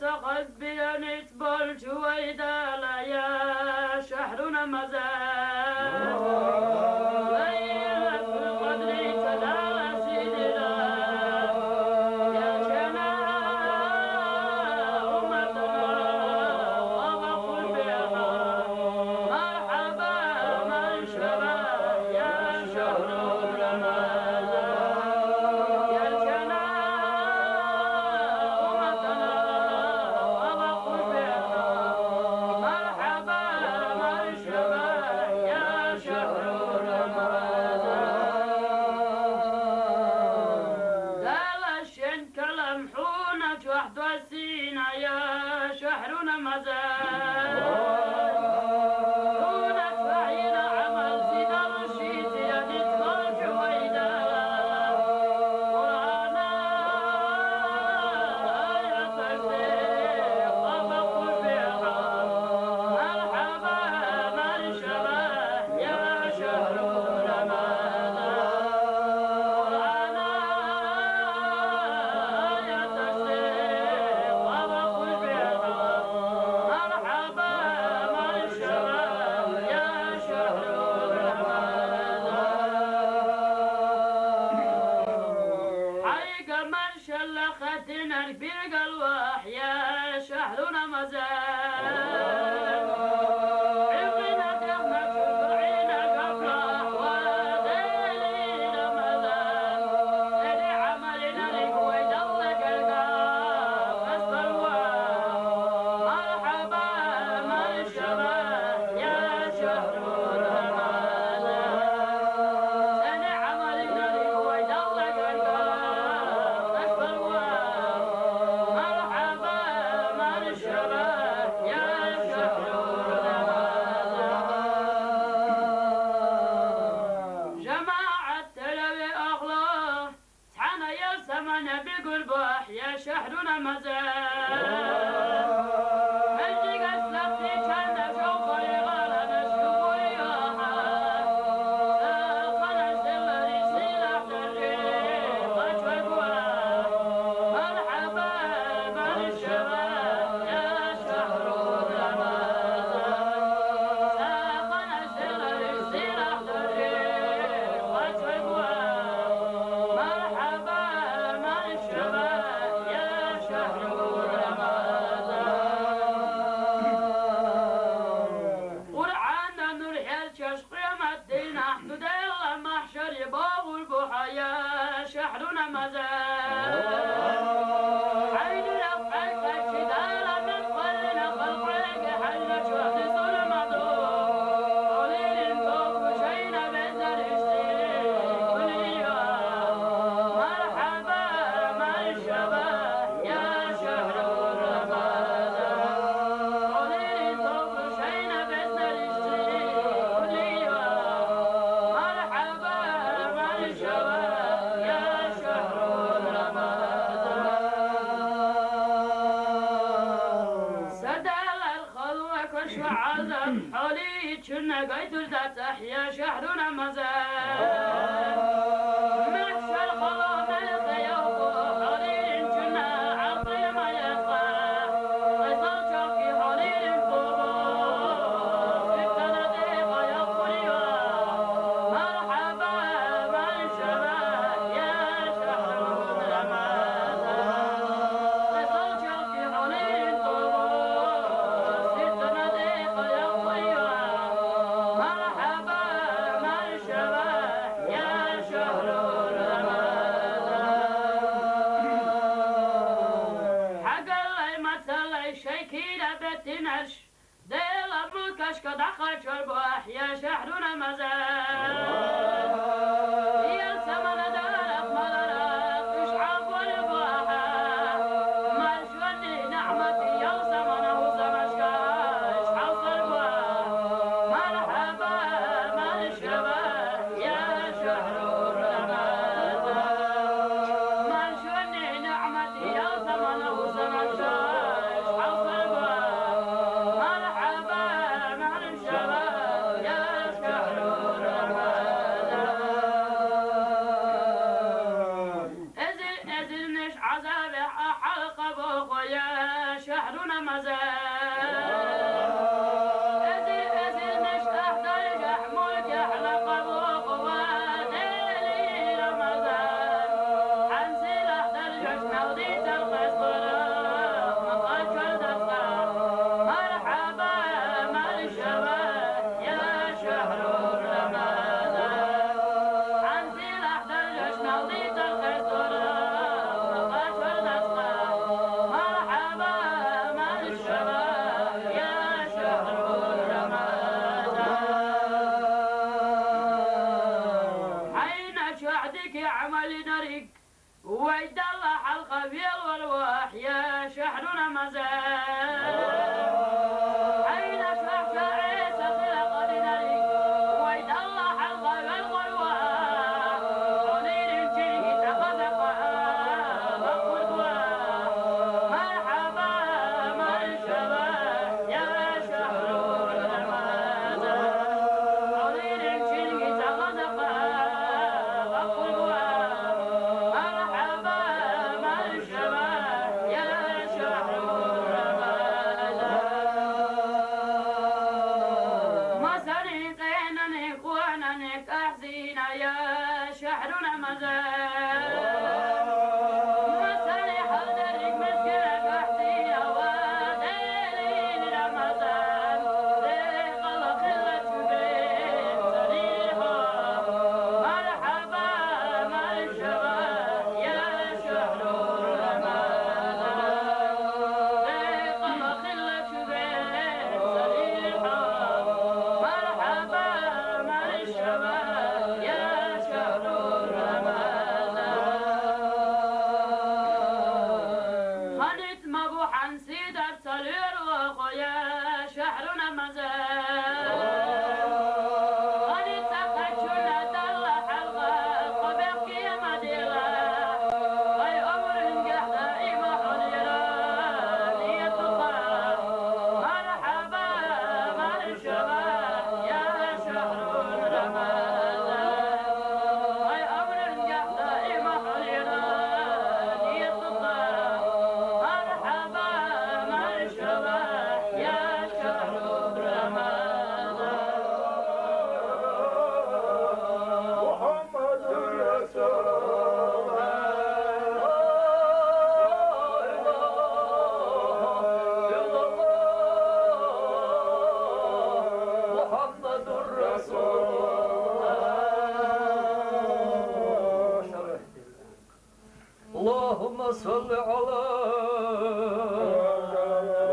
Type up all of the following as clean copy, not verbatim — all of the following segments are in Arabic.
سقط بينت بول جويدا لا يا شهرنا مزاد يا شهرنا مزاد محشر خلوم الخيوط حرير جنا عقل ما يبقى فيصل شوقي حرير فوق فتنا ديقة يقولي مرحبا بالشباب يا شهرنا مزاد فيصل شوقي حرير فوق فتنا ديقة يقولي قد عقد شربح يا شهرنا مزاد يا السمن دارت مدرت اشعب والباحة ما شوني نعمتي يا سمنه سمشكا اشعب صربح مرحبا مع الشباب يا شهرنا مزاد ما شوني نعمتي يا سمنه سمشكا اشعب صربح ويد الله الخبير والوحي يا شحرنا مزال عين شفع عيسى خلق لنري ويد الله الخبير والوحي ونير الجنه تغذق بقدوة مرحبا مرحبا يا شحرنا مزال ونير الجنه تغذق بقدوة شحرنا مزال مسالي حضرك مسكرك وحدي وديرين رمضان ذيق الله خلة بين صريحة مرحبا مرحبا يا شحر رمضان ذيق الله خلة بين صريحة مرحبا مرحبا يا مبوحا سيدة صلير وخيا شحرنا مزال خليت سقجنا دلح الغاق وبقي مديلا غي أمر قحدا إما حليلا ليتقى مرحبا مرحبا يا شحر رمضان غي أمر قحدا إما حليلا ليتقى اللهم صل على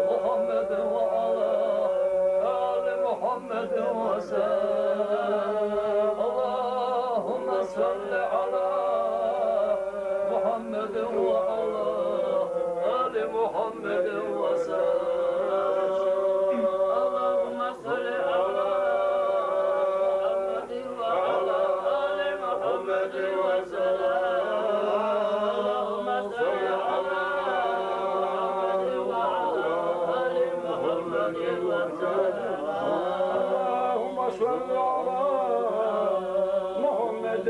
محمد وعلى آل محمد وسلم اللهم صل على محمد وعلى آل محمد وسلم اللهم صل على محمد وعلى آل محمد وسلم اللهم صل على محمد